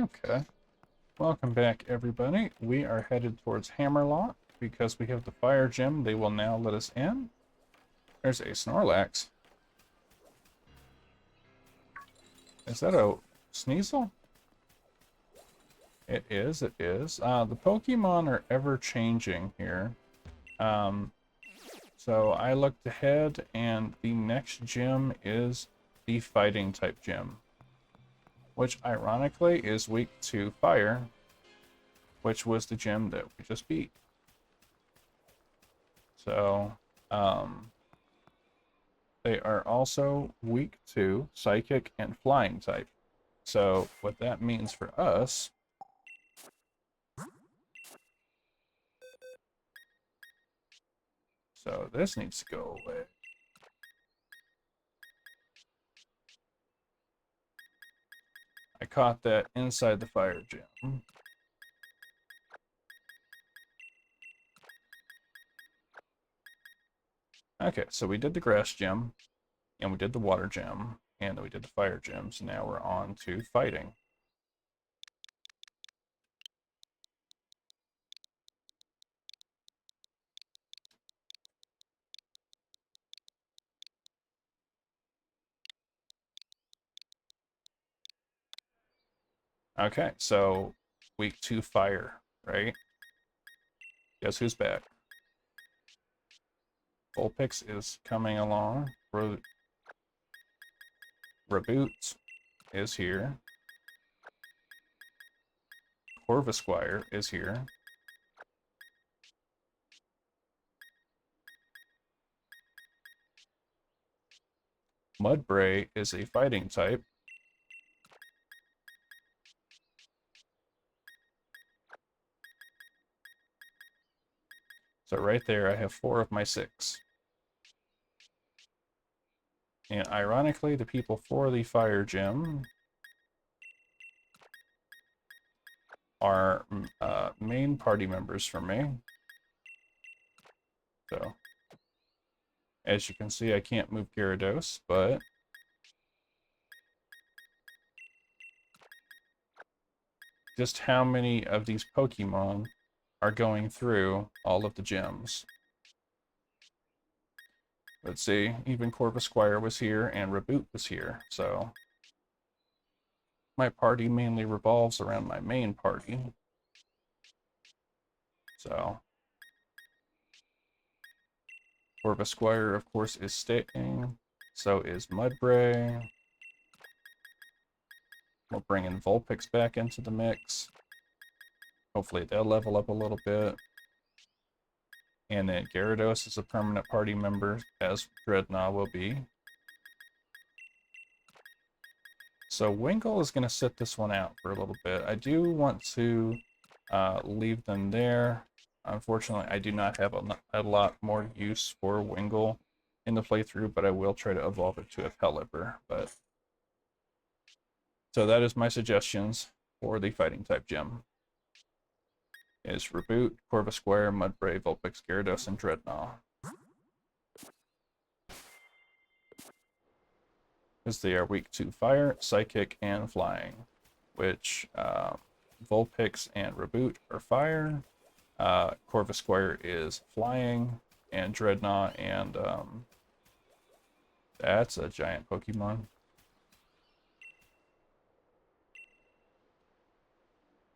Okay. Welcome back, everybody. We are headed towards Hammerlock because we have the fire gem. They will now let us in. There's a Snorlax. Is that a Sneasel? It is, it is. The Pokemon are ever changing here. Um, so I looked ahead and the next gym is the fighting type gym, which ironically is weak to fire, which was the gym that we just beat. So, they are also weak to psychic and flying type. So what that means for us, so this needs to go away. I caught that inside the fire gym. Okay, so we did the grass gym, and we did the water gym, and then we did the fire gym. So now we're on to fighting. Okay, so week 2 fire, right? Guess who's back? Vulpix is coming along. Reboot is here. Corvisquire is here. Mudbray is a fighting type. So right there, I have 4 of my 6. And ironically, the people for the fire gym are main party members for me. So, as you can see, I can't move Gyarados, but just how many of these Pokemon are going through all of the gyms? Let's see, even Corvisquire was here and Reboot was here, so my party mainly revolves around my main party. So Corvisquire, of course, is staying. So is Mudbray. We'll bring in Vulpix back into the mix. Hopefully they'll level up a little bit. And then Gyarados is a permanent party member, as Dreadnought will be. So Wingull is going to sit this one out for a little bit. I do want to leave them there. Unfortunately, I do not have a lot more use for Wingull in the playthrough, but I will try to evolve it to a Pelipper. But so that is my suggestions for the fighting type gym. Is Reboot, Corvisquire, Mudbray, Vulpix, Gyarados, and Dreadnought. Because they are weak to fire, psychic, and flying, which Vulpix and Reboot are fire. Corvisquire is flying, and Dreadnought, and that's a giant Pokemon.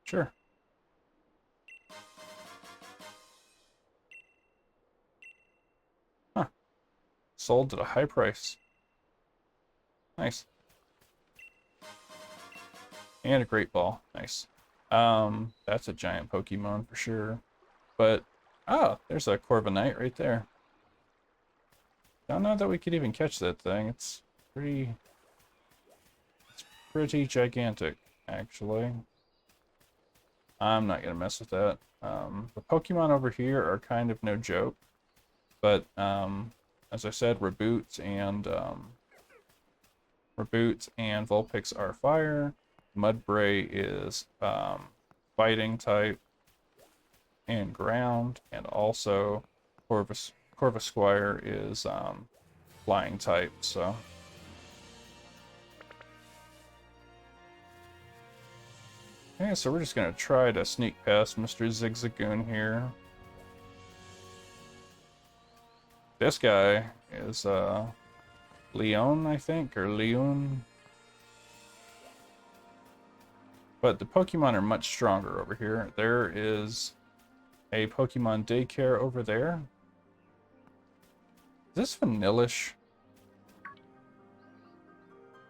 Sure. Huh. Sold at a high price. Nice. And a Great Ball. Nice. That's a giant Pokemon for sure. But, oh, there's a Corviknight right there. Don't know that we could even catch that thing. It's pretty gigantic, actually. I'm not gonna mess with that. The Pokemon over here are kind of no joke. But, as I said, Reboots and Vulpix are fire. Mudbray is fighting type and ground, and also Corvisquire is flying type. So Okay, so we're just gonna try to sneak past Mr. Zigzagoon here. This guy is Leon, I think, or Leon. But the Pokemon are much stronger over here. There is a Pokemon daycare over there. Is this Vanillish?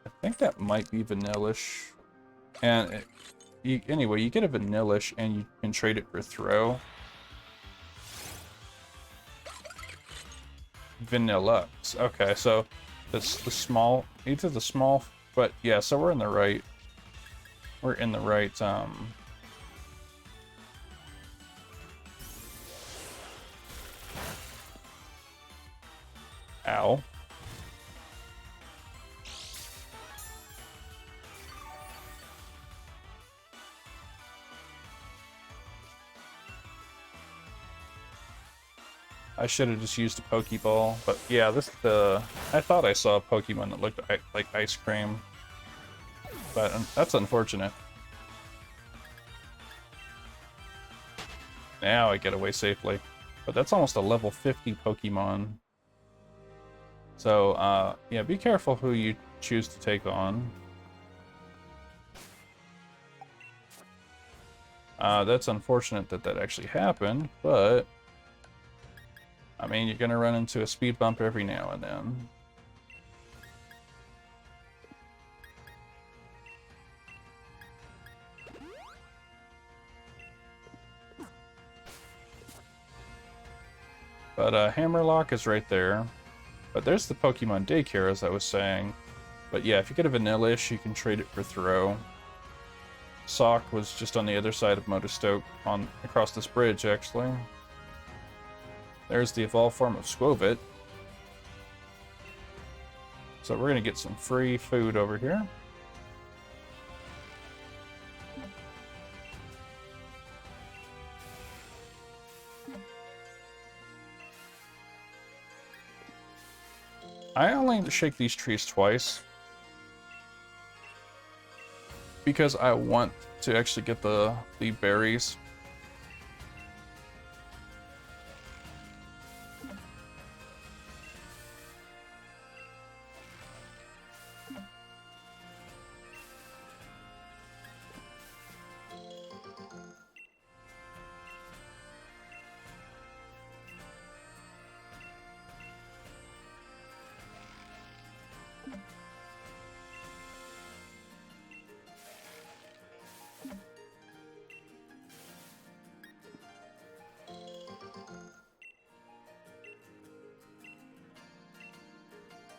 I think that might be Vanillish. And anyway, you get a Vanillish and you can trade it for Throw. Vanillux. Okay, so that's the small, either the small, but yeah, so we're in the right, ow. I should have just used a Pokeball, but yeah, I thought I saw a Pokemon that looked like ice cream, but that's unfortunate. Now I get away safely, but that's almost a level 50 Pokemon. So, yeah, be careful who you choose to take on. That's unfortunate that that actually happened, but I mean, you're gonna run into a speed bump every now and then. But Hammerlock is right there. But there's the Pokemon Daycare, as I was saying. But yeah, if you get a Vanillish, you can trade it for Throw. Sock was just on the other side of Motostoke, across this bridge, actually. There's the evolved form of Skwovet. So we're gonna get some free food over here. I only shake these trees twice because I want to actually get the berries.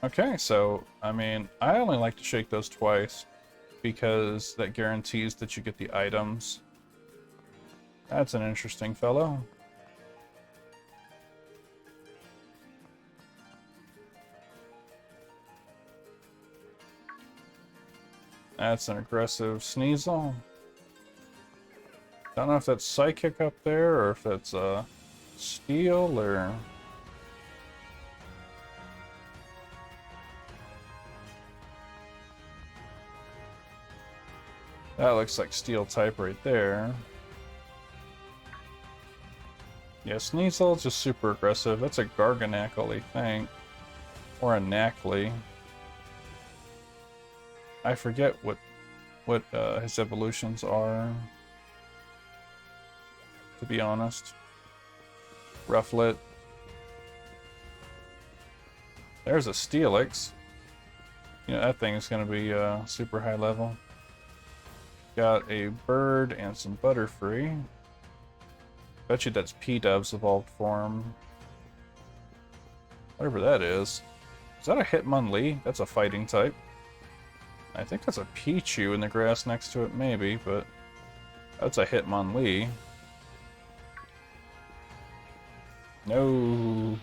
Okay, so, I mean, I only like to shake those twice because that guarantees that you get the items. That's an interesting fellow. That's an aggressive Sneasel. Don't know if that's Psychic up there or if that's Steel or... That looks like Steel type right there. Yeah, Sneasel just super aggressive. That's a Garganacl, I think. Or a Nacli. I forget what his evolutions are, to be honest. Rufflet. There's a Steelix. You know, that thing is going to be super high level. Got a bird and some Butterfree. Bet you that's P-Dove's evolved form. Whatever that is. Is that a Hitmonlee? That's a fighting type. I think that's a Pichu in the grass next to it, maybe, but that's a Hitmonlee. No.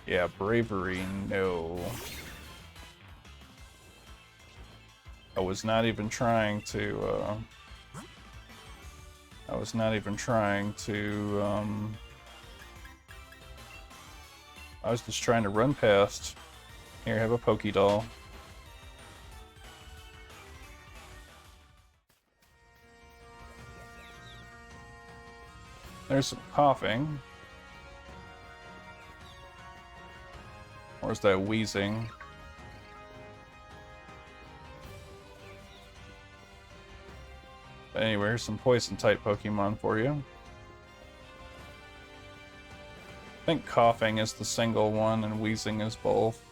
Yeah, Bravery, no. I was not even trying to, I was just trying to run past. Here, have a Pokédoll. There's some coughing. Or is that wheezing? But anyway, here's some poison type Pokemon for you. I think coughing is the single one and wheezing is both.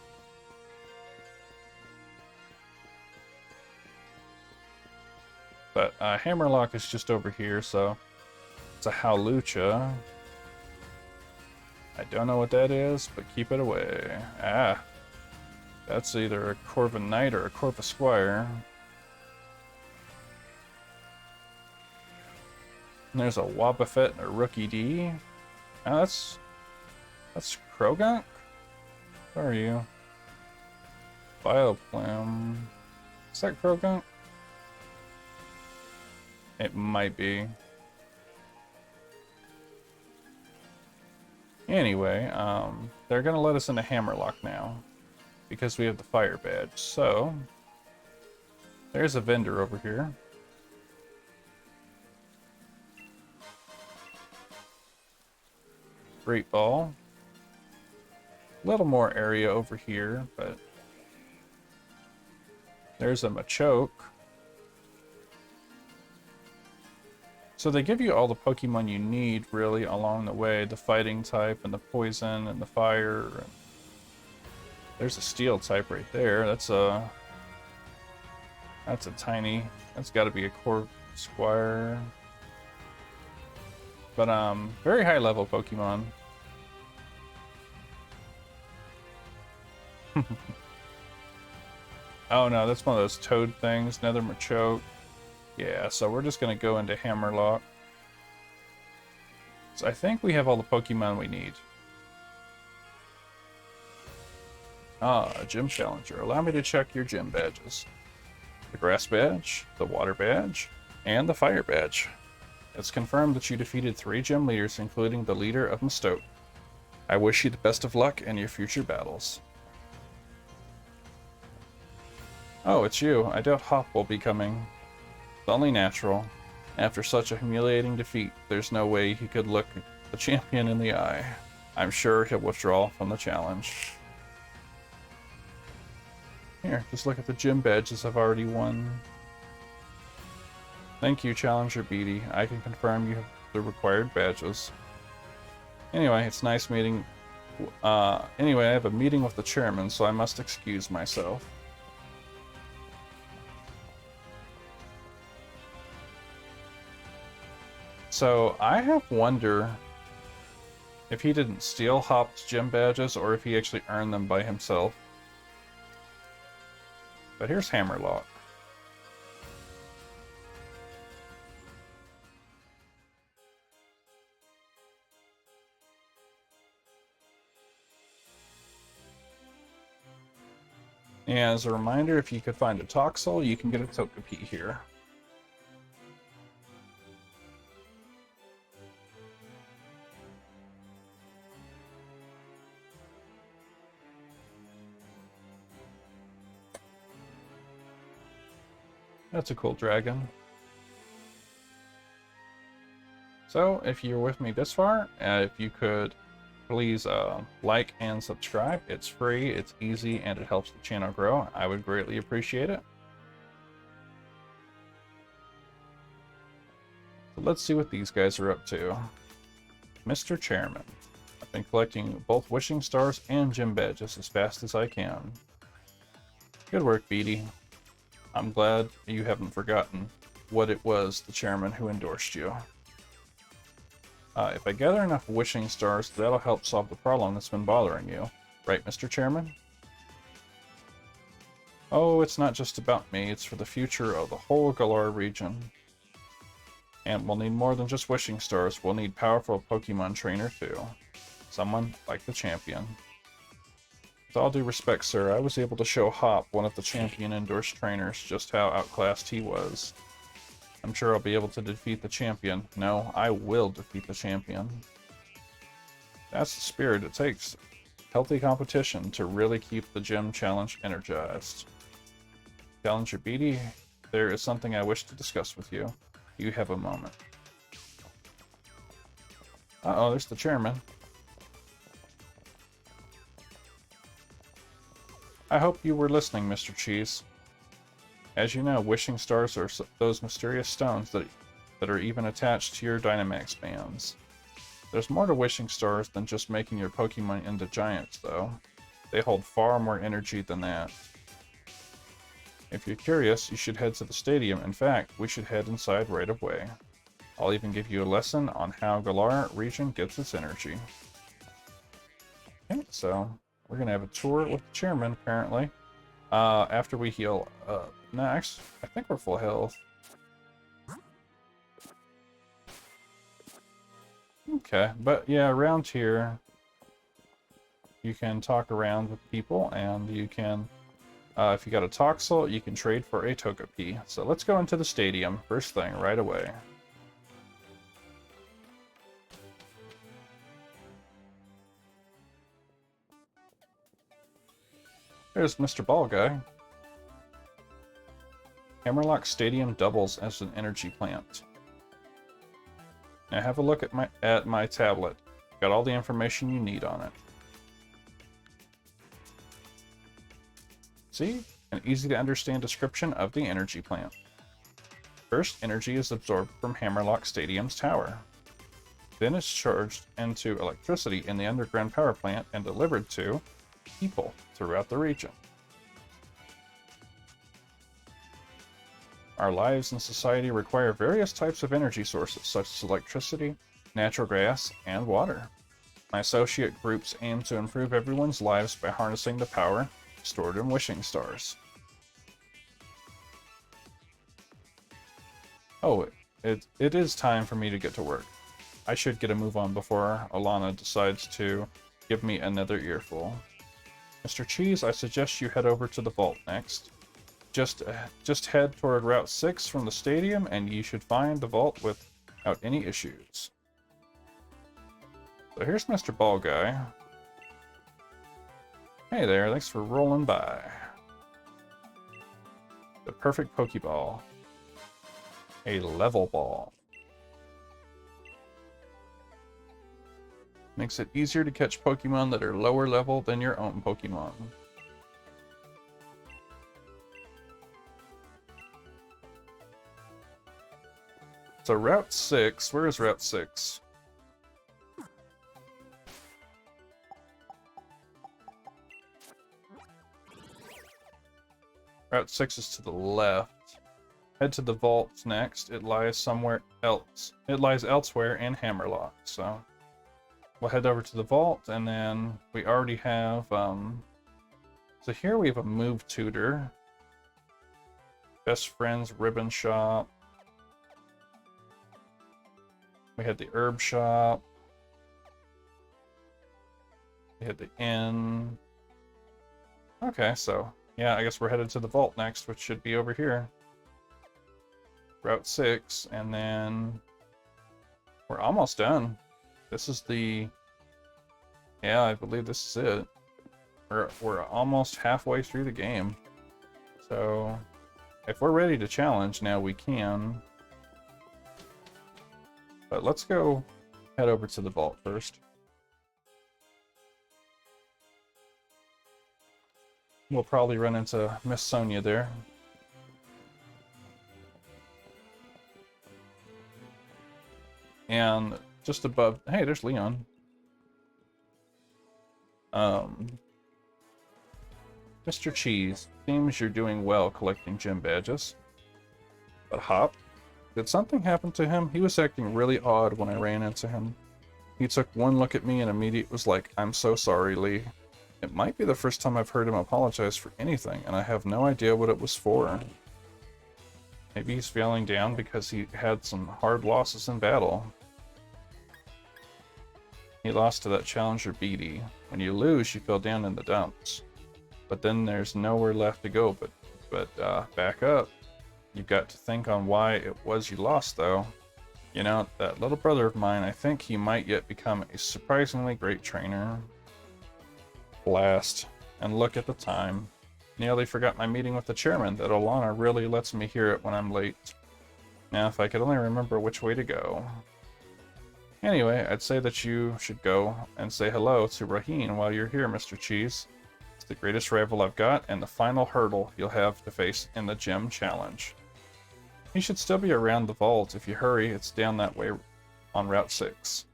But Hammerlock is just over here, so it's a Hawlucha. I don't know what that is, but keep it away. Ah, that's either a Corviknight or a Corvisquire. And there's a Wobbuffet and a Rookie D. Ah, that's Krogunk? Where are you? Bioplume. Is that Krogunk? It might be. Anyway, they're gonna let us into Hammerlock now because we have the fire badge. So there's a vendor over here. Great Ball. A little more area over here, but there's a Machoke. So they give you all the Pokemon you need, really, along the way. The fighting type, and the poison, and the fire. There's a steel type right there. That's a tiny... That's got to be a Corvisquire. But, very high level Pokemon. Oh no, that's one of those toad things. Another Machoke. Yeah, so we're just going to go into Hammerlock. So I think we have all the Pokemon we need. Ah, a Gym Challenger. Allow me to check your gym badges. The Grass Badge, the Water Badge, and the Fire Badge. It's confirmed that you defeated 3 gym leaders, including the leader of Mastoke. I wish you the best of luck in your future battles. Oh, it's you. I doubt Hop will be coming. It's only natural. After such a humiliating defeat, there's no way he could look the champion in the eye. I'm sure he'll withdraw from the challenge. Here, just look at the gym badges I've already won. Thank you, Challenger Beatty. I can confirm you have the required badges. Anyway, it's nice meeting... anyway, I have a meeting with the chairman, so I must excuse myself. So, I have wonder if he didn't steal Hop's gym badges or if he actually earned them by himself. But here's Hammerlock. And as a reminder, if you could find a Toxel, you can get a Togepi here. That's a cool dragon. So, if you're with me this far, if you could please like and subscribe. It's free, it's easy, and it helps the channel grow. I would greatly appreciate it. So let's see what these guys are up to. Mr. Chairman. I've been collecting both wishing stars and gym badges as fast as I can. Good work, Beatty. I'm glad you haven't forgotten what it was the chairman who endorsed you. If I gather enough wishing stars, that'll help solve the problem that's been bothering you. Right, Mr. Chairman? Oh, it's not just about me, it's for the future of the whole Galar region. And we'll need more than just wishing stars, we'll need powerful Pokemon trainer too. Someone like the champion. With all due respect, sir, I was able to show Hop, one of the champion-endorsed trainers, just how outclassed he was. I'm sure I'll be able to defeat the champion. No, I will defeat the champion. That's the spirit it takes. Healthy competition to really keep the gym challenge energized. Challenger Beatty, there is something I wish to discuss with you. You have a moment. Uh-oh, there's the chairman. I hope you were listening, Mr. Cheese. As you know, wishing stars are those mysterious stones that are even attached to your Dynamax bands. There's more to wishing stars than just making your Pokemon into giants, though. They hold far more energy than that. If you're curious, you should head to the stadium. In fact, we should head inside right away. I'll even give you a lesson on how Galar region gets its energy. Okay, so we're gonna have a tour with the chairman, apparently. After we heal next. I think we're full health. Okay, but yeah, around here, you can talk around with people, and you can, if you got a Toxel, you can trade for a Togepi. So let's go into the stadium, first thing, right away. There's Mr. Ball Guy. Hammerlock Stadium doubles as an energy plant. Now have a look at my tablet. Got all the information you need on it. See? An easy to understand description of the energy plant. First, energy is absorbed from Hammerlock Stadium's tower. Then it's charged into electricity in the underground power plant and delivered to people throughout the region. Our lives and society require various types of energy sources, such as electricity, natural gas, and water. My associate groups aim to improve everyone's lives by harnessing the power stored in wishing stars. Oh, it is time for me to get to work. I should get a move on before Alana decides to give me another earful. Mr. Cheese, I suggest you head over to the vault next. Just head toward Route 6 from the stadium, and you should find the vault without any issues. So here's Mr. Ball Guy. Hey there, thanks for rolling by. The perfect Pokeball. A level ball. Makes it easier to catch Pokemon that are lower level than your own Pokemon. So Route 6, where is Route 6? Route 6 is to the left. Head to the vault next. It lies somewhere else. It lies elsewhere in Hammerlock, so we'll head over to the vault, and then we already have, so here we have a move tutor. Best Friends Ribbon Shop. We had the herb shop. We had the inn. Okay, so yeah, I guess we're headed to the vault next, which should be over here. Route 6, and then we're almost done. This is the... Yeah, I believe this is it. We're almost halfway through the game. So, if we're ready to challenge now, we can. But let's go head over to the vault first. We'll probably run into Miss Sonia there. And just above... Hey, there's Leon. Mr. Cheese, seems you're doing well collecting gym badges. But Hop? Did something happen to him? He was acting really odd when I ran into him. He took one look at me and immediately was like, "I'm so sorry, Lee." It might be the first time I've heard him apologize for anything, and I have no idea what it was for. Maybe he's feeling down because he had some hard losses in battle. He lost to that challenger Beatty. When you lose, you feel down in the dumps. But then there's nowhere left to go but back up. You've got to think on why it was you lost, though. You know, that little brother of mine, I think he might yet become a surprisingly great trainer. Blast. And look at the time. Nearly forgot my meeting with the chairman. That Alana really lets me hear it when I'm late. Now, if I could only remember which way to go. Anyway, I'd say that you should go and say hello to Raheen while you're here, Mr. Cheese. It's the greatest rival I've got, and the final hurdle you'll have to face in the gym challenge. He should still be around the vault. If you hurry, it's down that way on Route 6.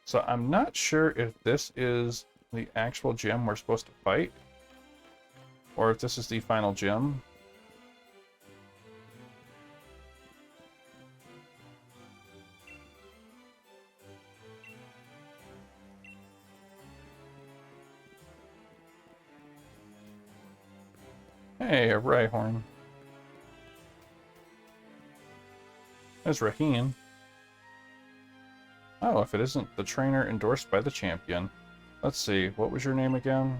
So I'm not sure if this is the actual gym we're supposed to fight, or if this is the final gym. Hey, a Rhyhorn. There's Raheen. Oh, if it isn't the trainer endorsed by the champion. Let's see, what was your name again?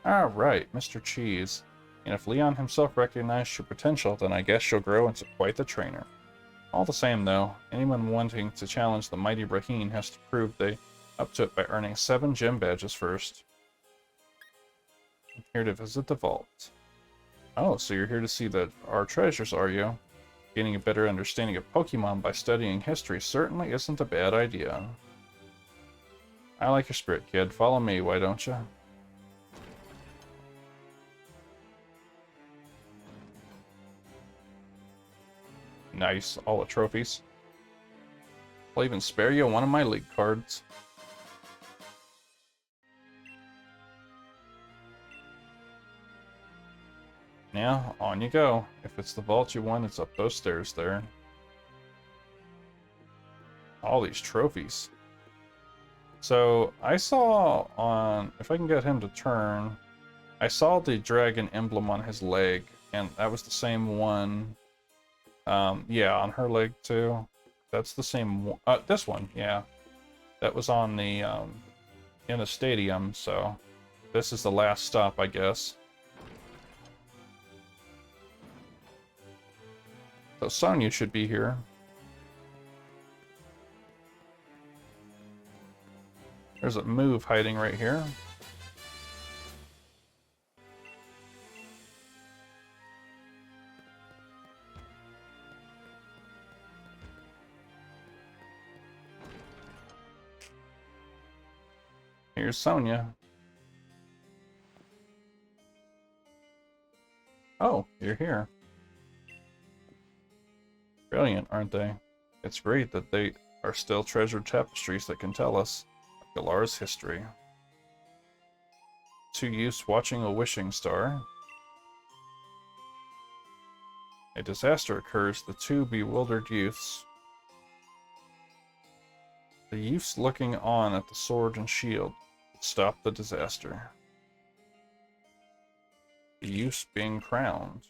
Ah, right, Mr. Cheese. And if Leon himself recognized your potential, then I guess you'll grow into quite the trainer. All the same, though, anyone wanting to challenge the mighty Raheen has to prove they up to it by earning 7 gym badges first. I'm here to visit the vault. Oh, so you're here to see our treasures, are you? Gaining a better understanding of Pokemon by studying history certainly isn't a bad idea. I like your spirit, kid. Follow me, why don't you? Nice, all the trophies. I'll even spare you one of my league cards. Now, on you go. If it's the vault you want, it's up those stairs there. All these trophies. So, I saw on... If I can get him to turn... I saw the dragon emblem on his leg, and that was the same one. Yeah, on her leg too. That's the same one. This one, yeah. That was on the, in the stadium, so... This is the last stop, I guess. So Sonya should be here. There's a move hiding right here. Here's Sonya. Oh, you're here. Brilliant, aren't they? It's great that they are still treasured tapestries that can tell us Galar's history. 2 youths watching a wishing star. A disaster occurs. The 2 bewildered youths. The youths looking on at the sword and shield stop the disaster. The youths being crowned.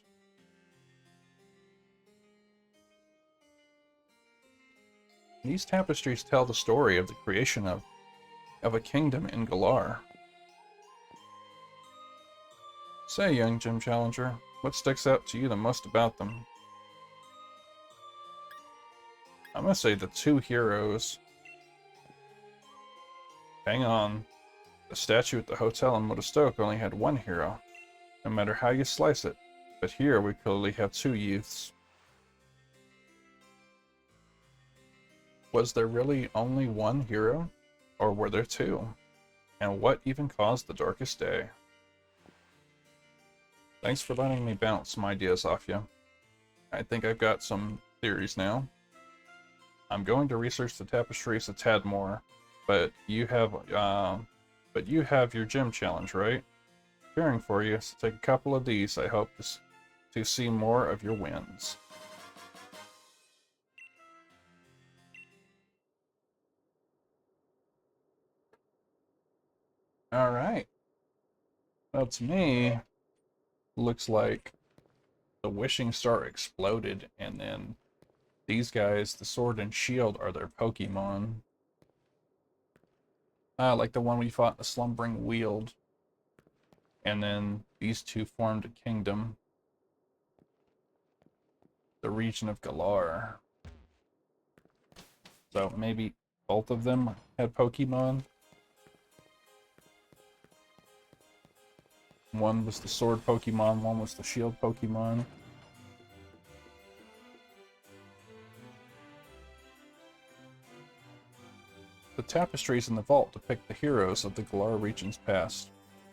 These tapestries tell the story of the creation of a kingdom in Galar. Say, young gym challenger, what sticks out to you the most about them? I'm gonna say the 2 heroes. Hang on. The statue at the hotel in Modestoke only had 1 hero, no matter how you slice it. But here we clearly have 2 youths. Was there really only 1 hero? Or were there 2? And what even caused the darkest day? Thanks for letting me bounce some ideas off you. I think I've got some theories now. I'm going to research the tapestries a tad more, but you have your gym challenge, right? Cheering for you, so take a couple of these. I hope to see more of your wins. All right. Well, to me, looks like the wishing star exploded, and then these guys, the sword and shield, are their Pokemon. Like the one we fought, the slumbering weald. And then these 2 formed a kingdom. The region of Galar. So maybe both of them had Pokemon. One was the sword Pokemon, one was the shield Pokemon. The tapestries in the vault depict the heroes of the Galar region's past.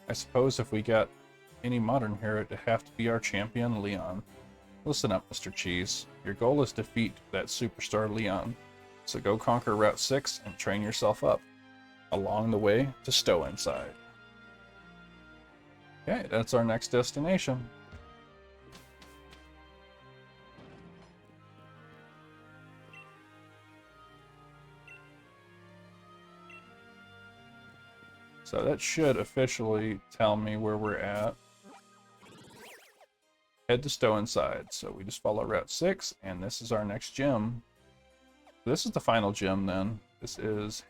I suppose if we got any modern hero, it'd have to be our champion, Leon. Listen up, Mr. Cheese. Your goal is to defeat that superstar Leon. So go conquer Route 6 and train yourself up. Along the way to Stow Inside. Okay, that's our next destination. So that should officially tell me where we're at. Head to Stow Inside. So we just follow Route 6, and this is our next gym. This is the final gym then. This is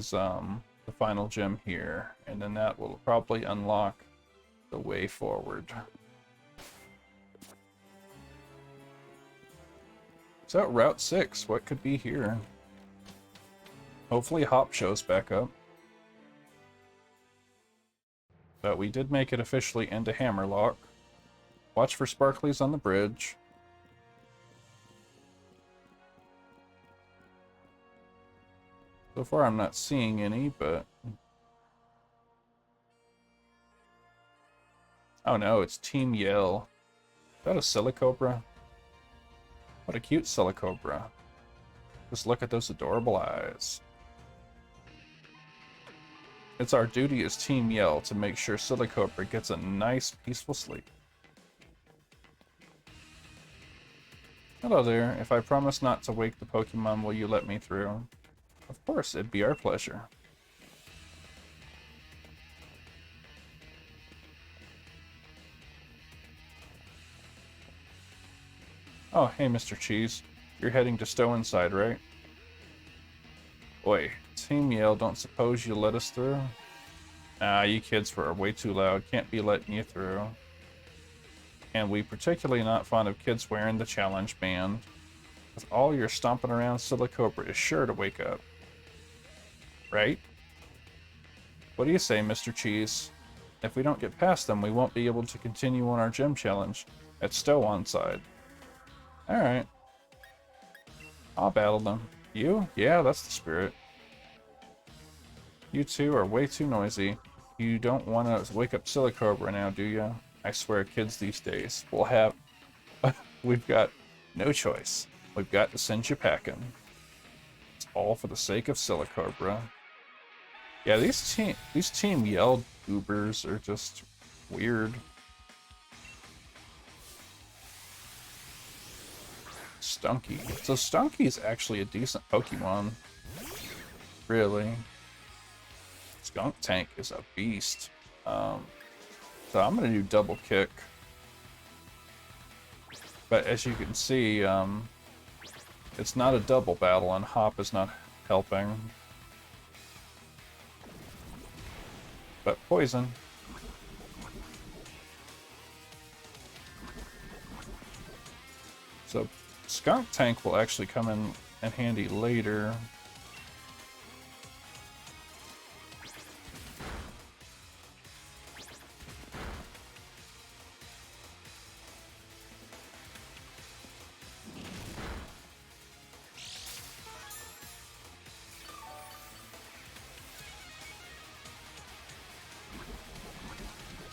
the final gym here, and then that will probably unlock the way forward. So Route 6, what could be here? Hopefully Hop shows back up. But we did make it officially into Hammerlock. Watch for sparklies on the bridge. So far I'm not seeing any, but... Oh no, it's Team Yell. Is that a Silicobra? What a cute Silicobra. Just look at those adorable eyes. It's our duty as Team Yell to make sure Silicobra gets a nice, peaceful sleep. Hello there. If I promise not to wake the Pokemon, will you let me through? Of course, it'd be our pleasure. Oh, hey, Mr. Cheese. You're heading to Stow Inside, right? Oi, Team Yell, don't suppose you'll let us through? Ah, you kids were way too loud. Can't be letting you through. And we particularly not fond of kids wearing the challenge band. With all your stomping around, Silicobra is sure to wake up. Right? What do you say, Mr. Cheese? If we don't get past them, we won't be able to continue on our gym challenge at Stow Inside. Alright. I'll battle them. You? Yeah, that's the spirit. You two are way too noisy. You don't want to wake up Silicobra now, do you? I swear, kids these days will have... We've got no choice. We've got to send you packing. It's all for the sake of Silicobra. Yeah, these Team Yell goobers are just weird. Stunky. So Stunky's actually a decent Pokemon. Really. Skunk Tank is a beast. So I'm gonna do double kick. But as you can see, it's not a double battle and Hop is not helping. But poison. So Skunk Tank will actually come in handy later.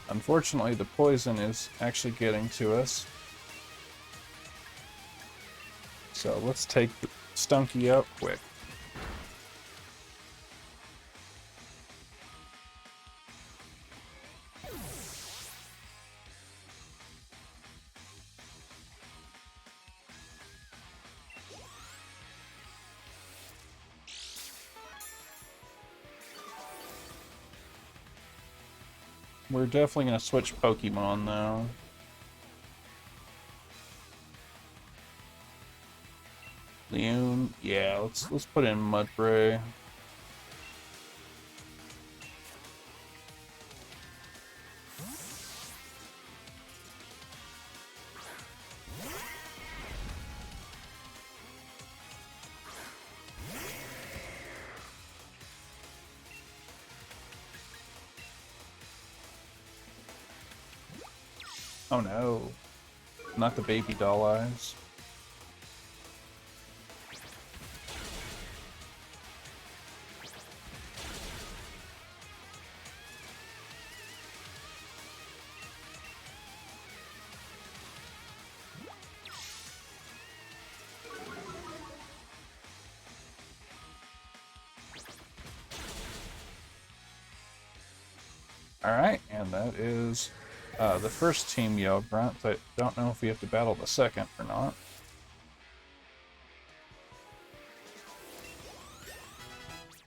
Unfortunately, the poison is actually getting to us. So let's take Stunky out quick. We're definitely going to switch Pokemon now. Leon, yeah, let's put in Mudbray. Oh no. Not the baby doll eyes. Alright, and that is the first Team Yell Grunt. I don't know if we have to battle the second or not.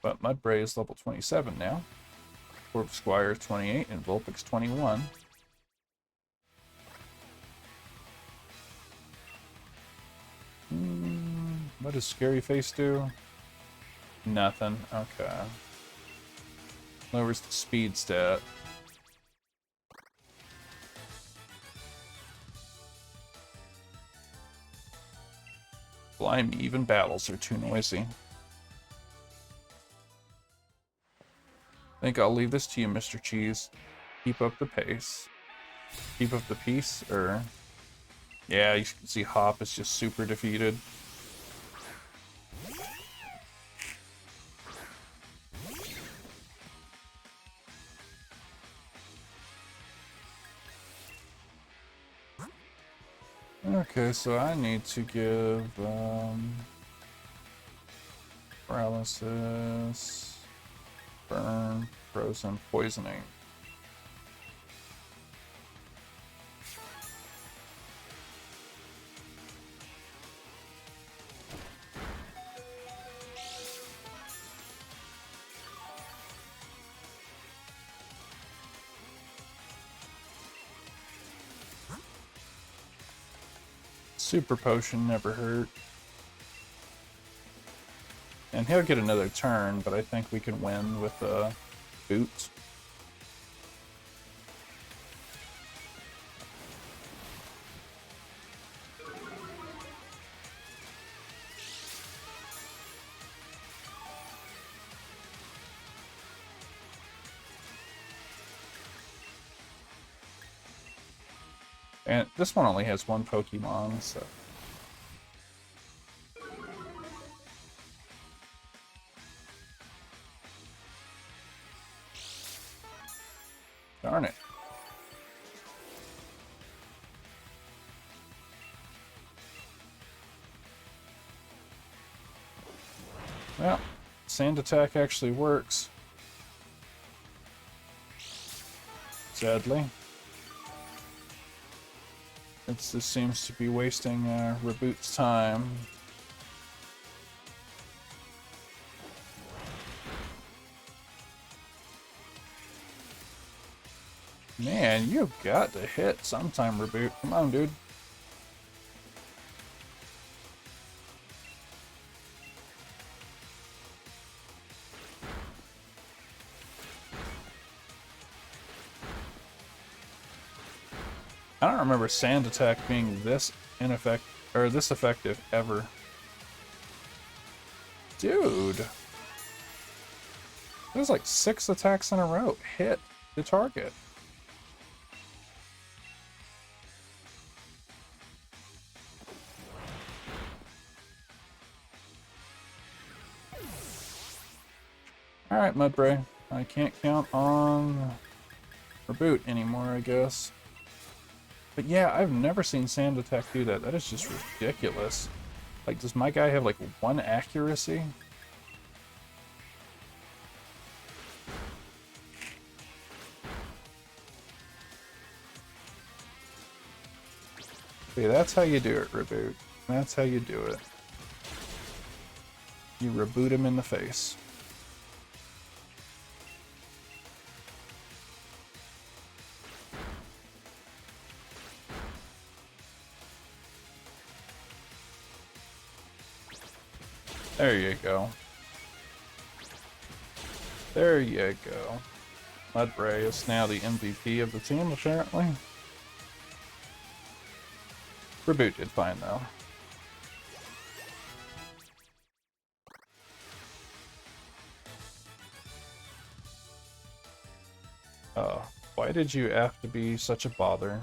But Mudbray is level 27 now. Corp Squire is 28 and Vulpix 21. What does Scary Face do? Nothing. Okay. Lowers the speed stat. Blimey, even battles are too noisy. I think I'll leave this to you, Mr. Cheese. Keep up the pace. Keep up the peace, or... Yeah, you can see Hop is just super defeated. Okay, so I need to give paralysis, burn, frozen, poisoning. Super Potion never hurt. And he'll get another turn, but I think we can win with a boot. And this one only has one Pokemon, so... Darn it. Well, Sand Attack actually works. Sadly. This seems to be wasting Reboot's time. Man, you've got to hit sometime, Reboot. Come on, dude. I don't remember Sand Attack being this this effective ever. Dude. There's like 6 attacks in a row. Hit the target. Alright, Mudbray. I can't count on Reboot anymore, I guess. But yeah, I've never seen Sand Attack do that. That is just ridiculous. Like, does my guy have like 1 accuracy? See, that's how you do it, Reboot. That's how you do it. You reboot him in the face. There you go. There you go. Mudbray is now the MVP of the team, apparently. Reboot did fine, though. Oh, why did you have to be such a bother?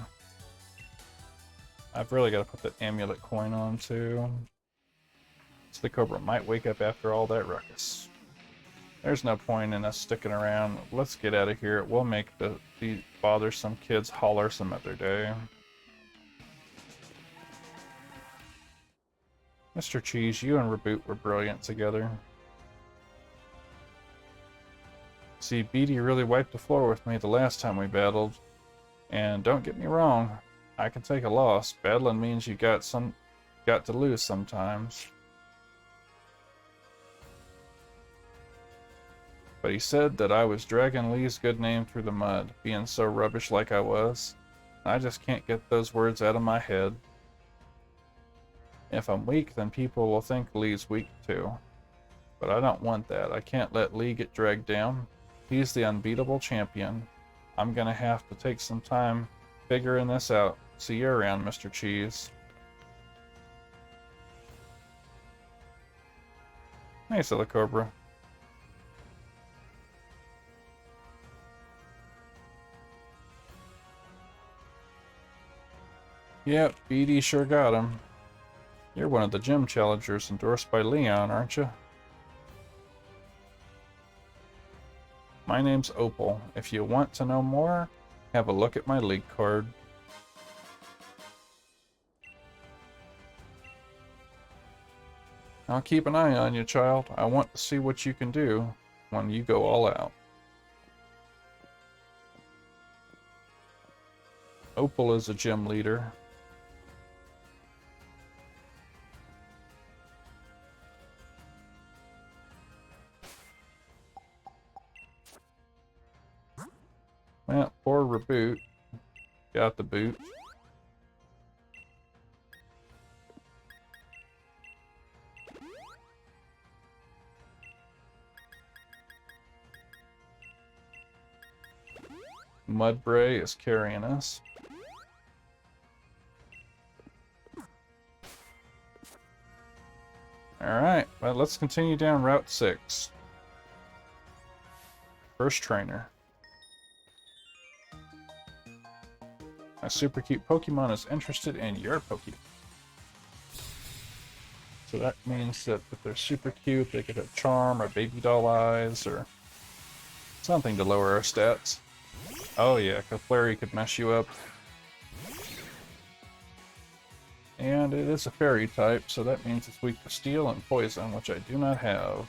I've really got to put the amulet coin on too. So the Cobra might wake up after all that ruckus. There's no point in us sticking around. Let's get out of here. We'll make the bothersome kids holler some other day. Mr. Cheese, you and Reboot were brilliant together. See, Beatty really wiped the floor with me the last time we battled. And don't get me wrong, I can take a loss. Battling means you got to lose sometimes. But he said that I was dragging Lee's good name through the mud, being so rubbish like I was. I just can't get those words out of my head. If I'm weak, then people will think Lee's weak too. But I don't want that. I can't let Lee get dragged down. He's the unbeatable champion. I'm gonna have to take some time figuring this out. See you around, Mr. Cheese. Hey, Silly Cobra. Yep, Beatty sure got him. You're one of the gym challengers endorsed by Leon, aren't you? My name's Opal. If you want to know more, have a look at my league card. I'll keep an eye on you, child. I want to see what you can do when you go all out. Opal is a gym leader. Well, poor Reboot got the boot. Mudbray is carrying us. Alright, well, let's continue down Route 6. First trainer. A super cute Pokemon is interested in your Pokemon. So that means that if they're super cute, they could have Charm or Baby Doll Eyes or something to lower our stats. Oh yeah, Clefairy could mess you up. And it is a fairy type, so that means it's weak to steel and poison, which I do not have.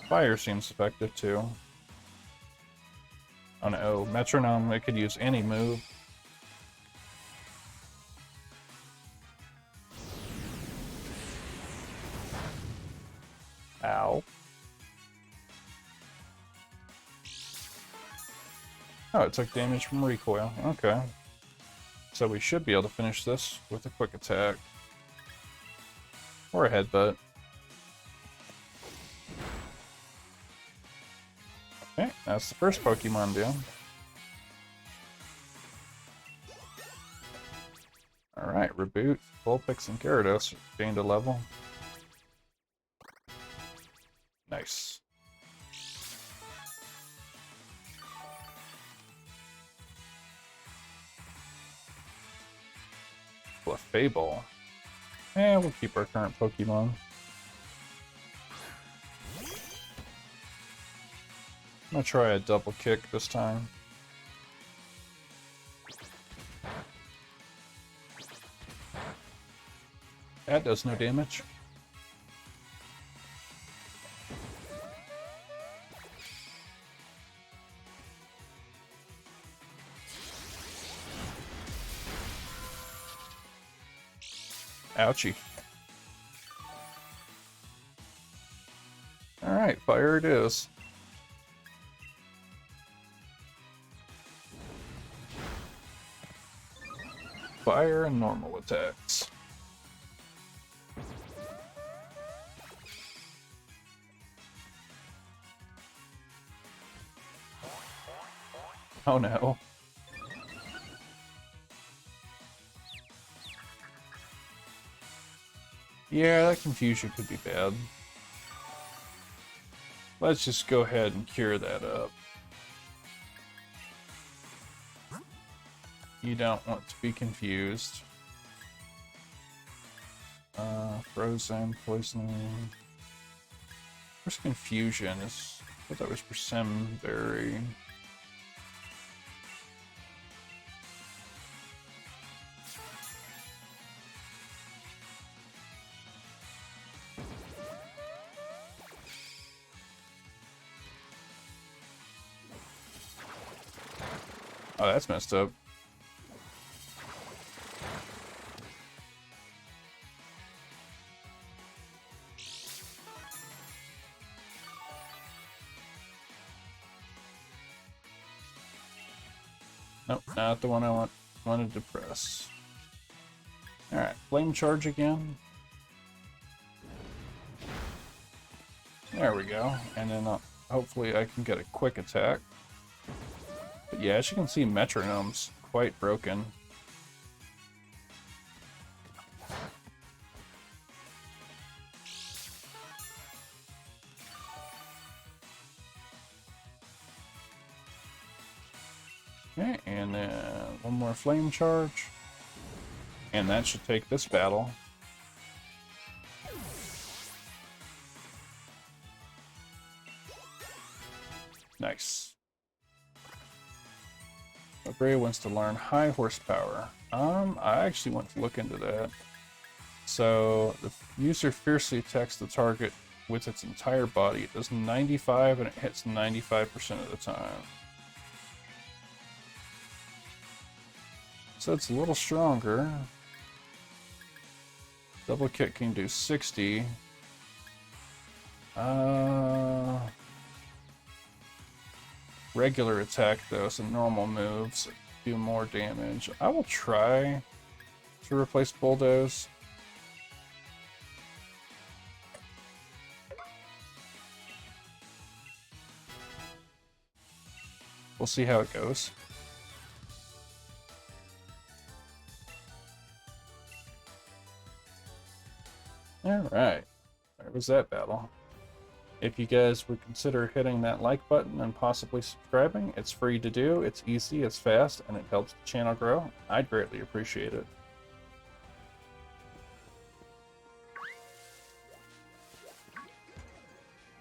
Fire seems effective too. Oh no, Metronome, it could use any move. Ow. Oh, it took damage from recoil. Okay. So we should be able to finish this with a quick attack. Or a headbutt. Okay, that's the first Pokemon down. Alright, Reboot, Vulpix, and Gyarados gained a level. Nice. Clefable. Eh, we'll keep our current Pokemon. I'm gonna try a double kick this time. That does no damage. Ouchie. Alright, fire it is. Fire and normal attacks. Oh no. Yeah, that confusion could be bad. Let's just go ahead and cure that up. You don't want to be confused. Frozen, poisoning. Where's confusion? I thought that was Persimberry. Oh, that's messed up. Nope, not the one I wanted to press. Alright, flame charge again. There we go. And then hopefully I can get a quick attack. But yeah, as you can see, Metronome's quite broken. Okay, and then one more flame charge. And that should take this battle. Nice. Bray wants to learn high horsepower. I actually want to look into that. So the user fiercely attacks the target with its entire body. It does 95 and it hits 95% of the time. So it's a little stronger. Double kick can do 60. Regular attack though, so normal moves do more damage. I will try to replace Bulldoze. We'll see how it goes. Alright, there was that battle. If you guys would consider hitting that like button and possibly subscribing, it's free to do, it's easy, it's fast, and it helps the channel grow. I'd greatly appreciate it.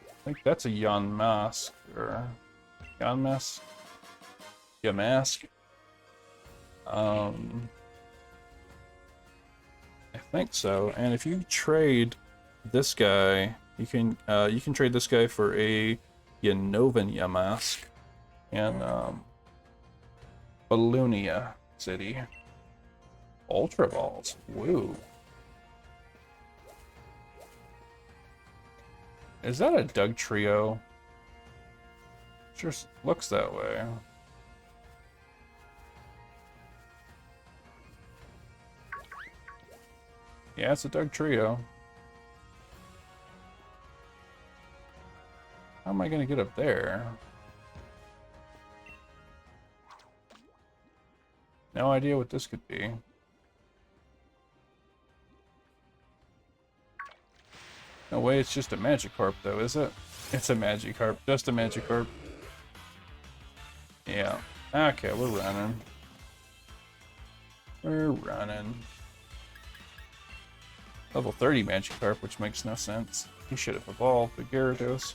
I think that's a Yamask, or Yamask? Yamask? I think so. And if you trade this guy, you can trade this guy for a Yanovan Yamask and Balloonia City. Ultra Balls. Woo. Is that a Doug Trio? Sure looks that way. Yeah, it's a Doug Trio. How am I gonna get up there? No idea what this could be. No way, it's just a Magikarp though, is it? It's a Magikarp, just a Magikarp. Yeah. Okay, we're running. We're running. Level 30 Magikarp, which makes no sense. He should have evolved the Gyarados.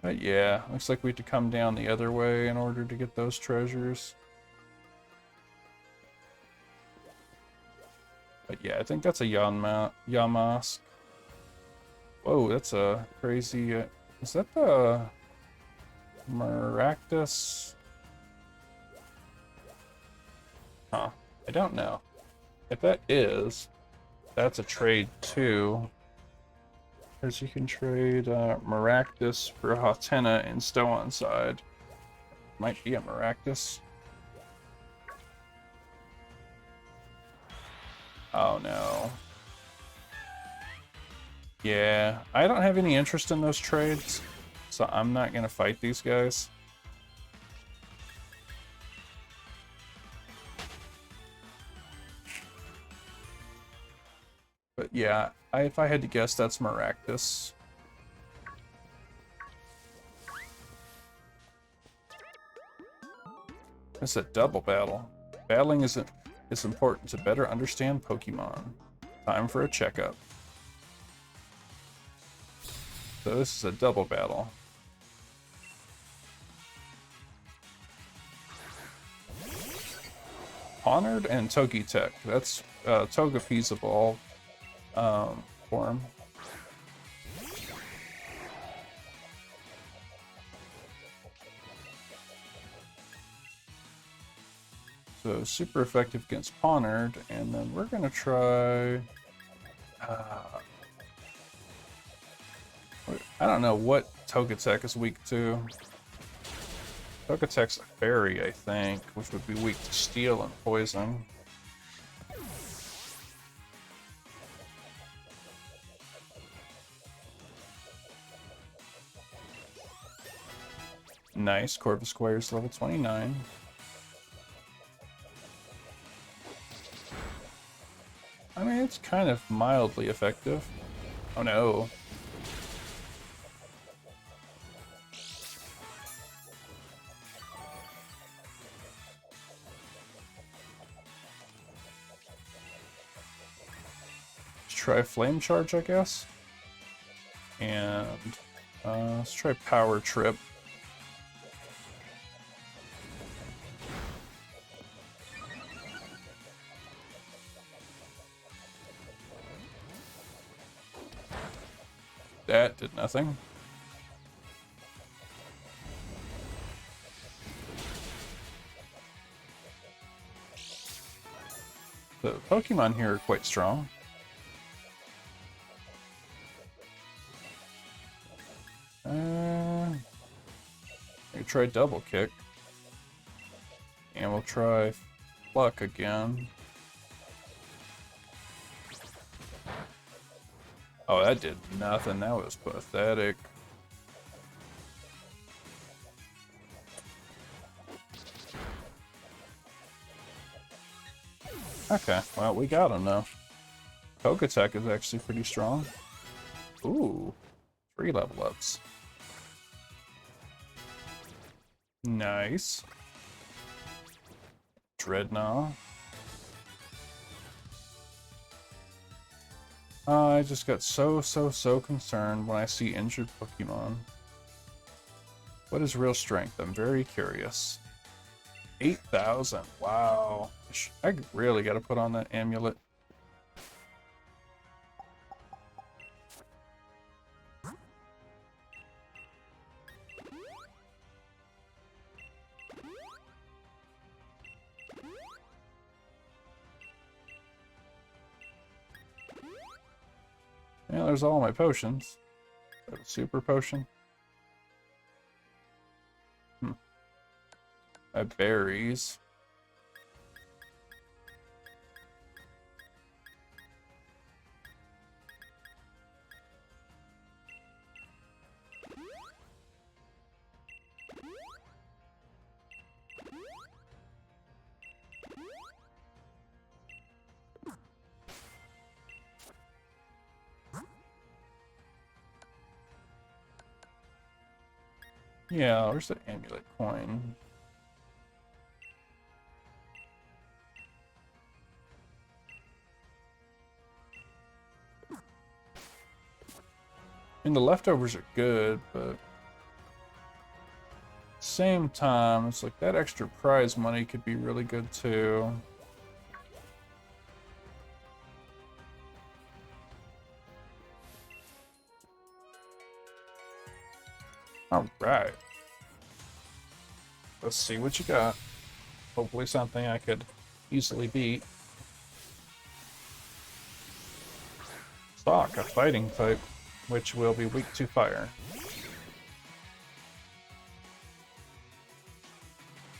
But yeah, looks like we have to come down the other way in order to get those treasures. But yeah, I think that's a Yamask. Whoa, that's a crazy... is that the... Maractus? Huh. I don't know. If that is, that's a trade too. Because you can trade Maractus for Hatenna and Stow side. Might be a Maractus. Oh no. Yeah, I don't have any interest in those trades, so I'm not gonna fight these guys. But yeah, if I had to guess, that's Maractus. It's a double battle. Battling is important to better understand Pokemon. Time for a checkup. So this is a double battle. Honored and Togetic. That's Togepi's evolved form. So super effective against Honored, and then we're gonna try. I don't know what Togetic is weak to. Togetech's a fairy, I think, which would be weak to steel and poison. Nice, Corvisquire's level 29. I mean, it's kind of mildly effective. Oh no. Let's try Flame Charge, I guess. And let's try Power Trip. That did nothing. The Pokemon here are quite strong. We try Double Kick. And we'll try Pluck again. Oh, that did nothing. That was pathetic. Okay, well, we got him now. Togetic is actually pretty strong. Ooh, 3 level ups. Nice. Dreadnought. I just got so concerned when I see injured Pokemon. What is real strength? I'm very curious. 8,000. Wow. I really got to put on that amulet. Yeah, there's all my potions. Got a super potion. I have berries. Yeah, where's the amulet coin? And the leftovers are good, but same time, it's like that extra prize money could be really good too. Alright. Let's see what you got. Hopefully something I could easily beat. Stalk, a fighting type, which will be weak to fire.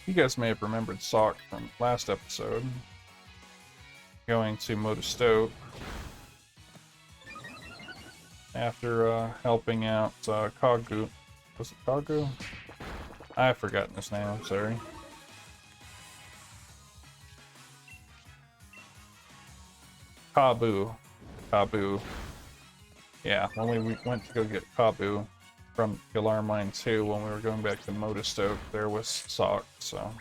You guys may have remembered Sawk from last episode. Going to Modestoke after helping out Kagu. Was it Kagu? I've forgotten his name, I'm sorry. Kabu. Kabu. Yeah, when we went to go get Kabu from Galar Mine 2, when we were going back to Modestoke, there was Sawk, so.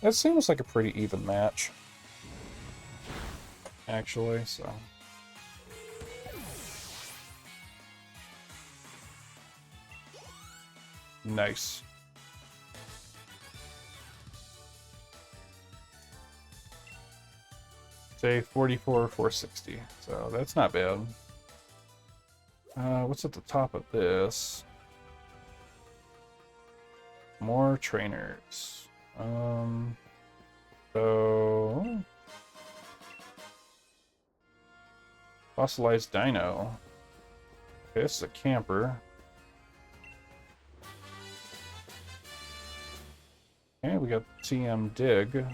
it seems like a pretty even match, actually, so. Nice. Say 44, 460. So that's not bad. What's at the top of this? More trainers. So fossilized dino. Okay, this is a camper. Okay, we got TM Dig.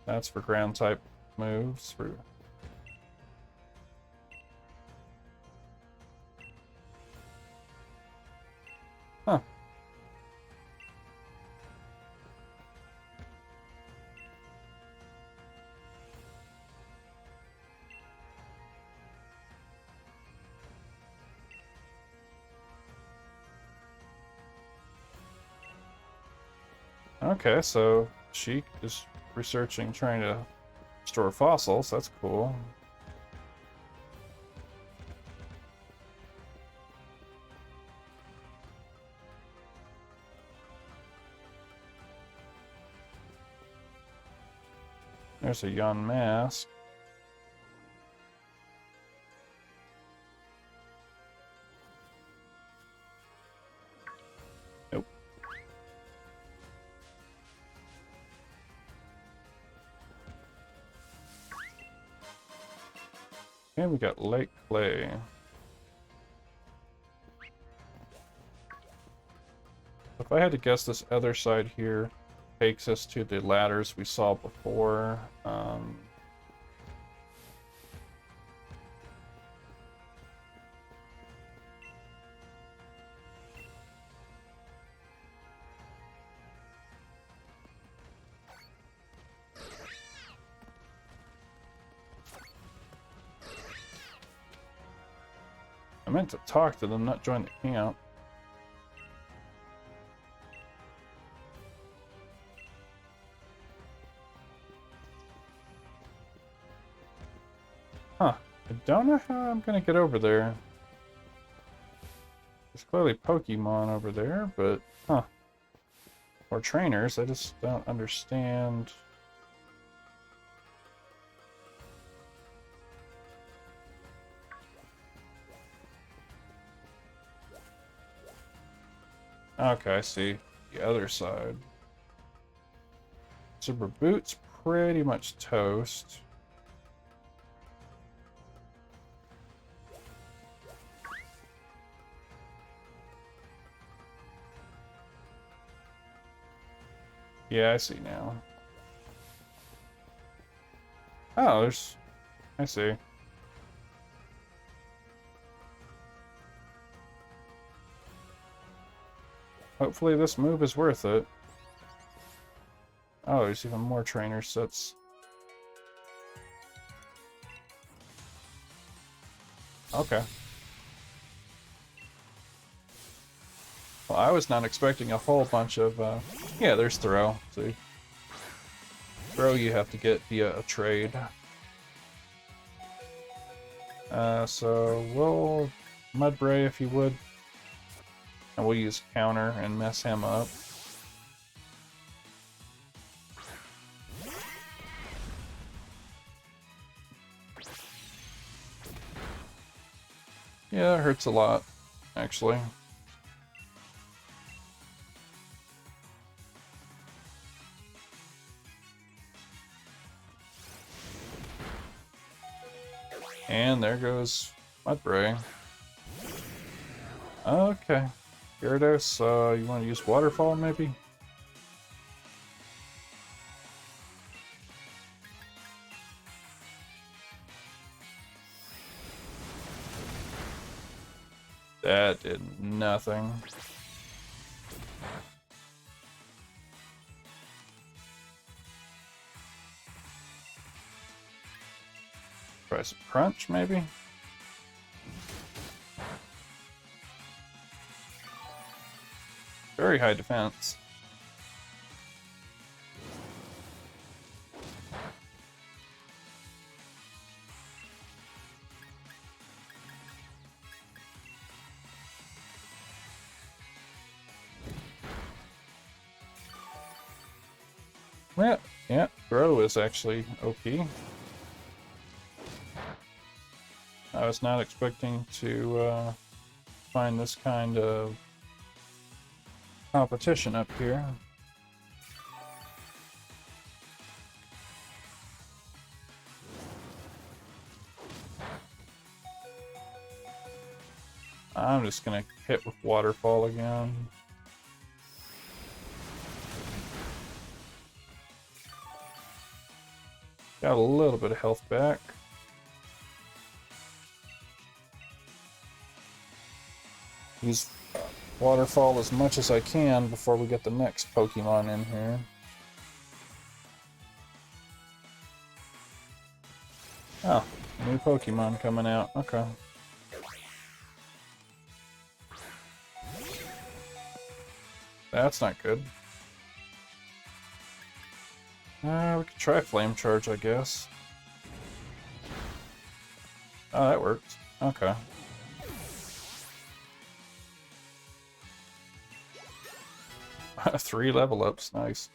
That's for ground type moves. Huh. Okay, so she is researching, trying to store fossils. That's cool. There's a Yunmask. Nope. And we got Lake Clay. If I had to guess, this other side here takes us to the ladders we saw before. I meant to talk to them, not join the camp. Huh. I don't know how I'm gonna get over there. There's clearly Pokemon over there, but huh. Or trainers, I just don't understand. Okay, I see the other side. Super Boots pretty much toast. Yeah, I see now. Oh, there's... I see. Hopefully this move is worth it. Oh, there's even more trainer sets. Okay. Well, I was not expecting a whole bunch of, yeah, there's Throw. See? Throw you have to get via a trade. So we'll Mudbray if you would. And we'll use counter and mess him up. Yeah, it hurts a lot, actually. And there goes Mudbray. Okay. Gyarados, you want to use Waterfall, maybe? That did nothing. Try some Crunch, maybe? Very high defense. Yeah, yeah, Grow is actually OP. I was not expecting to find this kind of competition up here. I'm just gonna hit with Waterfall again. Got a little bit of health back. Use Waterfall as much as I can before we get the next Pokemon in here. Oh, new Pokemon coming out. Okay. That's not good. We could try Flame Charge, I guess. Oh, that worked. Okay. Three level ups, nice.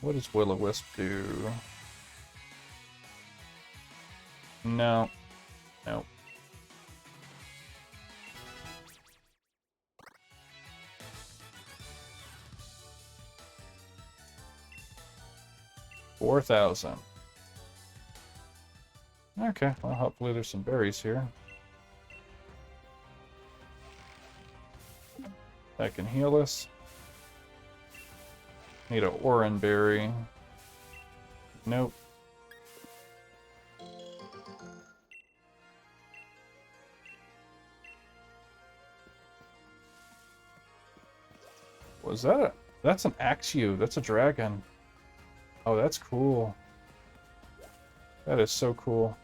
What does Will-O-Wisp do? No. Nope. $4,000. Okay, well, hopefully there's some berries here. That can heal us. Need an Oran berry. Nope. Was that a... That's an Axew. That's a dragon. Oh, that's cool. That is so cool.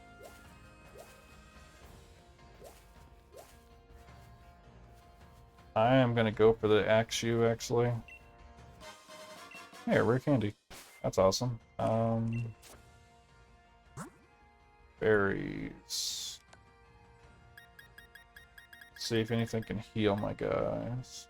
I am gonna go for the Axew, actually. Hey, rare candy. That's awesome. Berries. See if anything can heal my guys.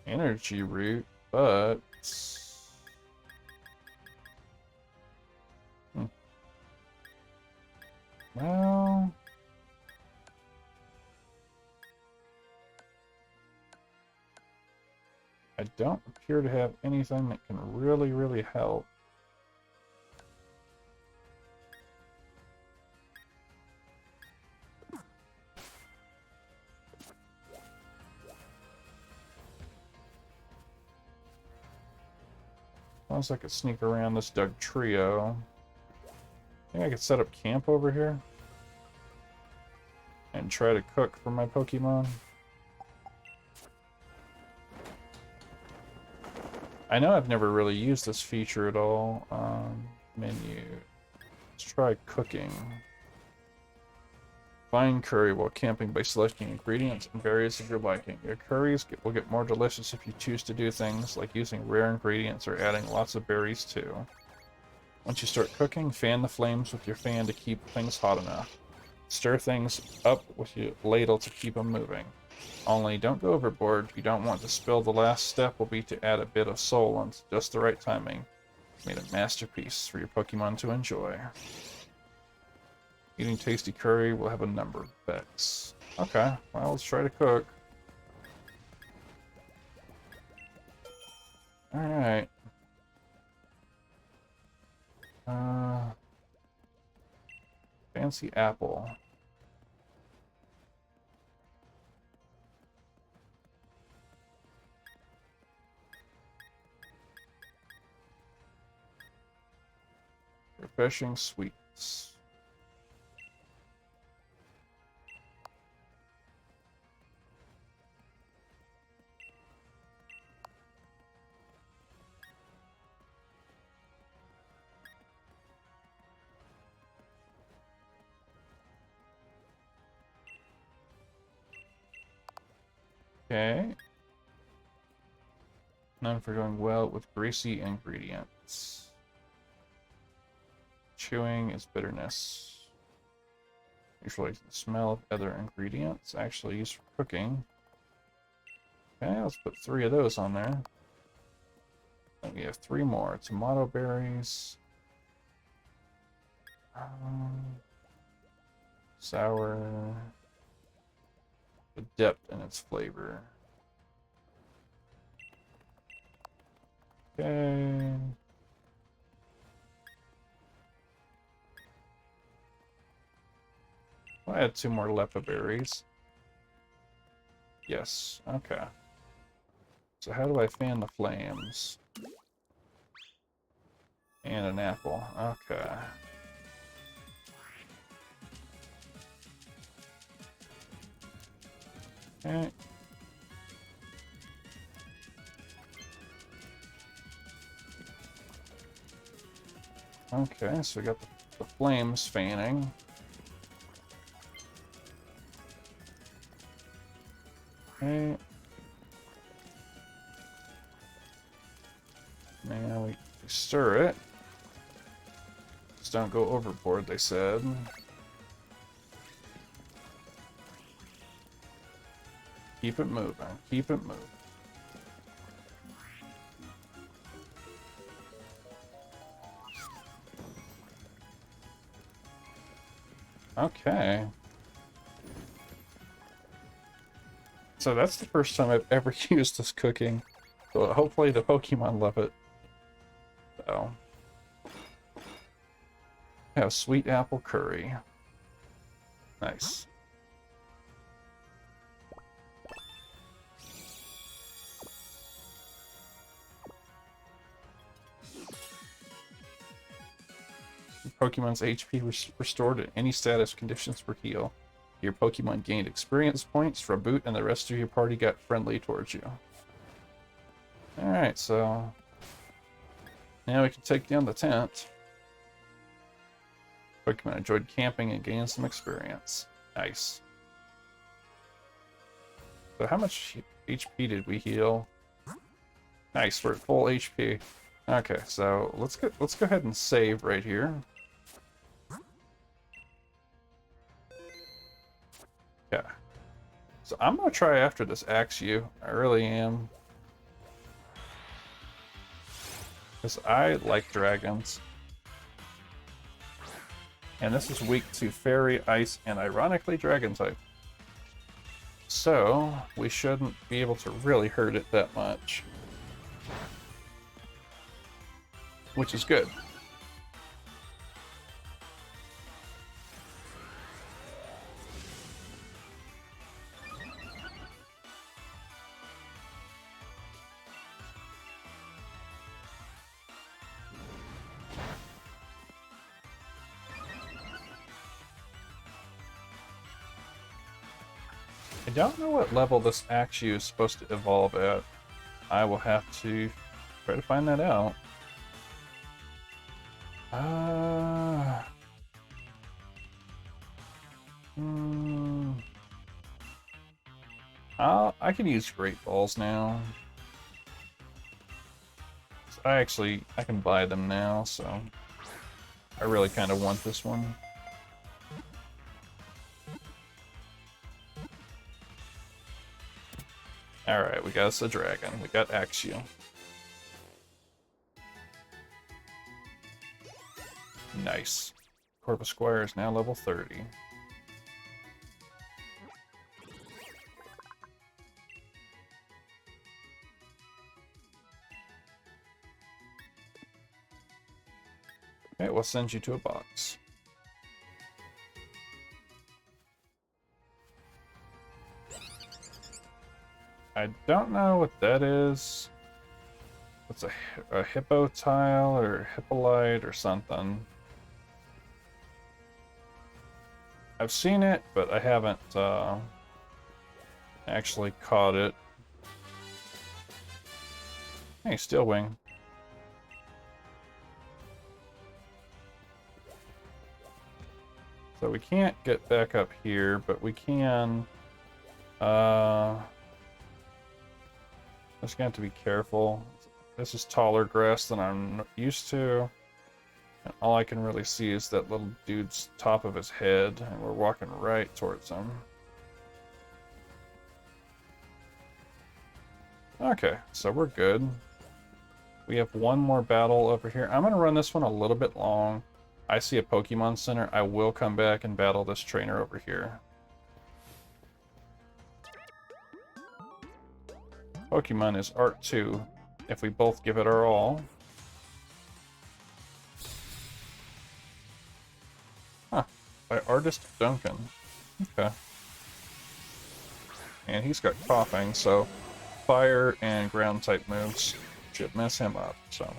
Energy root, but well, I don't appear to have anything that can really help. Unless I could sneak around this Dugtrio. I think I could set up camp over here and try to cook for my Pokemon. I know I've never really used this feature at all. Menu. Let's try cooking. Find curry while camping by selecting ingredients and berries of your liking. Your curries will get more delicious if you choose to do things like using rare ingredients or adding lots of berries too. Once you start cooking, fan the flames with your fan to keep things hot enough. Stir things up with your ladle to keep them moving. Only don't go overboard. You don't want to spill. The last step will be to add a bit of soul and just the right timing. Made a masterpiece for your Pokemon to enjoy. Eating tasty curry will have a number of effects. Okay, well, let's try to cook. Alright. Fancy apple. Refreshing sweets. Okay. Known for going well with greasy ingredients. Chewing is bitterness. Usually the smell of other ingredients actually used for cooking. Okay, let's put 3 of those on there. And we have 3 more. Tomato berries. Sour. The depth in its flavor. Okay. I'll add 2 more lepa berries. Yes, okay. So how do I fan the flames? And an apple, okay. Okay. Okay, so we got the flames fanning. Okay. Now we stir it. Just don't go overboard, they said. Keep it moving, keep it moving. Okay. So that's the first time I've ever used this cooking. So hopefully the Pokemon love it. So. Have sweet apple curry. Nice. Pokemon's HP restored at any status conditions for heal. Your Pokemon gained experience points. Raboot and the rest of your party got friendly towards you. Alright, so now we can take down the tent. Pokemon enjoyed camping and gained some experience. Nice. So how much HP did we heal? Nice, we're at full HP. Okay, so let's go ahead and save right here. Yeah. So I'm gonna try after this Axew. I really am. Because I like dragons. And this is weak to fairy, ice, and ironically dragon type. So we shouldn't be able to really hurt it that much. Which is good. I don't know what level this Axew is supposed to evolve at. I will have to try to find that out. I can use Great Balls now. I can buy them now, so I really kind of want this one. Alright, we got us a dragon. We got Axew. Nice. Corvisquire is now level 30. Okay, we'll send you to a box. I don't know what that is. It's a hippo tile or hippolyte or something. I've seen it, but I haven't actually caught it. Hey, Steelwing. So we can't get back up here, but we can Just gonna have to be careful. This is taller grass than I'm used to. And all I can really see is that little dude's top of his head, and we're walking right towards him. Okay, so we're good. We have one more battle over here. I'm going to run this one a little bit long. I see a Pokemon Center. I will come back and battle this trainer over here. Pokemon is Art 2, if we both give it our all. Huh, by Artist Duncan. Okay. And he's got coughing, so fire and ground type moves should mess him up, so.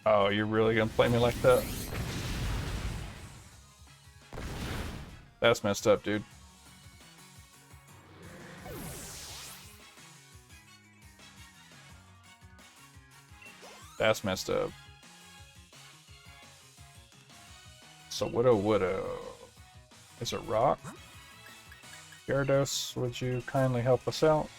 Oh, you're really gonna play me like that? That's messed up, dude. That's messed up. So Widow. Is it rock? Gyarados, would you kindly help us out?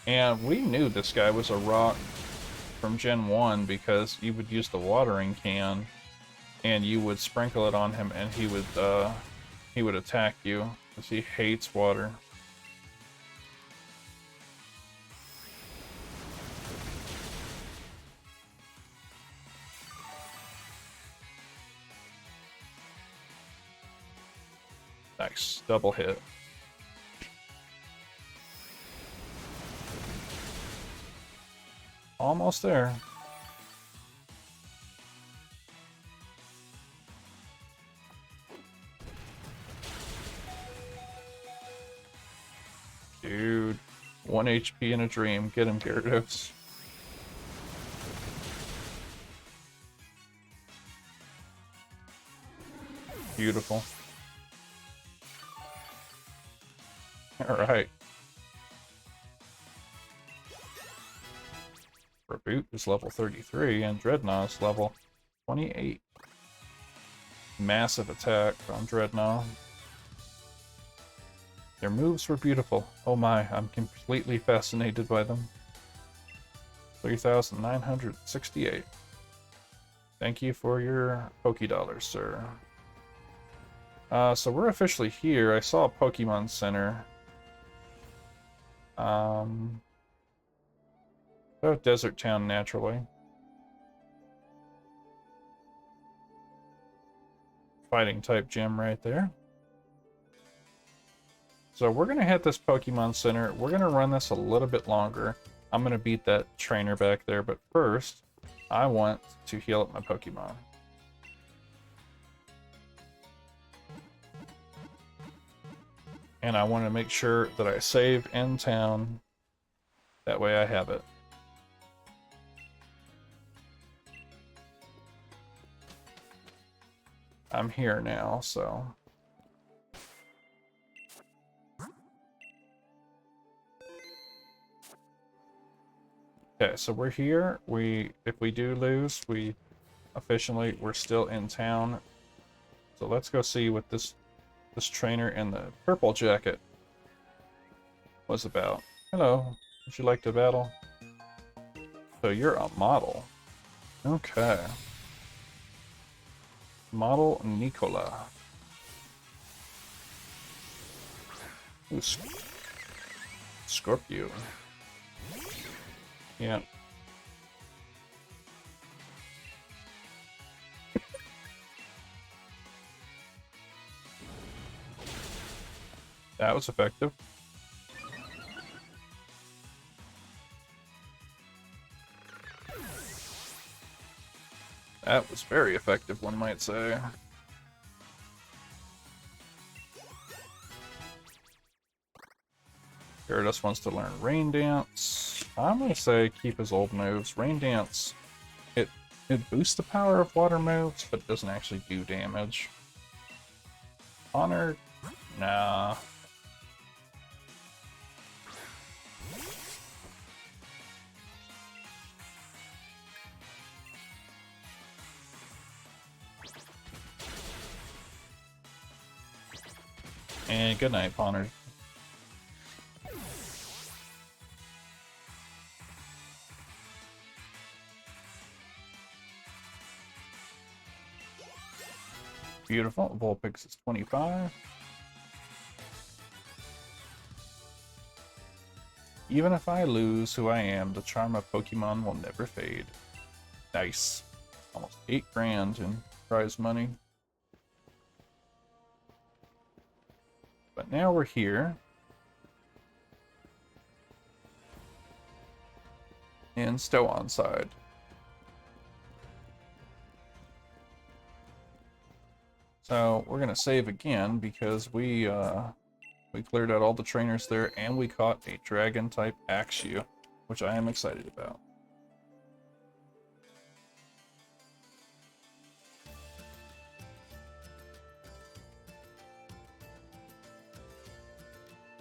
And we knew this guy was a rock from Gen 1 because you would use the watering can and you would sprinkle it on him and he would attack you because he hates water. Nice, double hit. Almost there. Dude, 1 HP in a dream. Get him, Gyarados. Beautiful. Alright. Reboot is level 33 and Dreadnought is level 28. Massive attack on Dreadnought. Their moves were beautiful. Oh my, I'm completely fascinated by them. 3,968. Thank you for your Pokédollars, sir. So we're officially here. I saw a Pokemon Center. Desert Town, naturally. Fighting type gym right there. So we're going to hit this Pokemon Center. We're going to run this a little bit longer. I'm going to beat that trainer back there, but first, I want to heal up my Pokemon. And I want to make sure that I save in town. That way I have it. I'm here now, so... Okay, so we're here. If we do lose, we're still in town. So let's go see what this trainer in the purple jacket was about. Hello, would you like to battle? So you're a model. Okay. Model Nicola. Ooh, Scorpio. Yeah. That was effective. That was very effective, one might say. Gyarados wants to learn Rain Dance. I'm gonna say keep his old moves. Rain Dance, it boosts the power of water moves, but doesn't actually do damage. Honor, nah. And good night, Ponder. Beautiful. Vulpix is 25. Even if I lose who I am, the charm of Pokemon will never fade. Nice. Almost 8 grand in prize money. But now we're here. In Stowan side. So we're gonna save again because we cleared out all the trainers there and we caught a dragon type Axew, which I am excited about.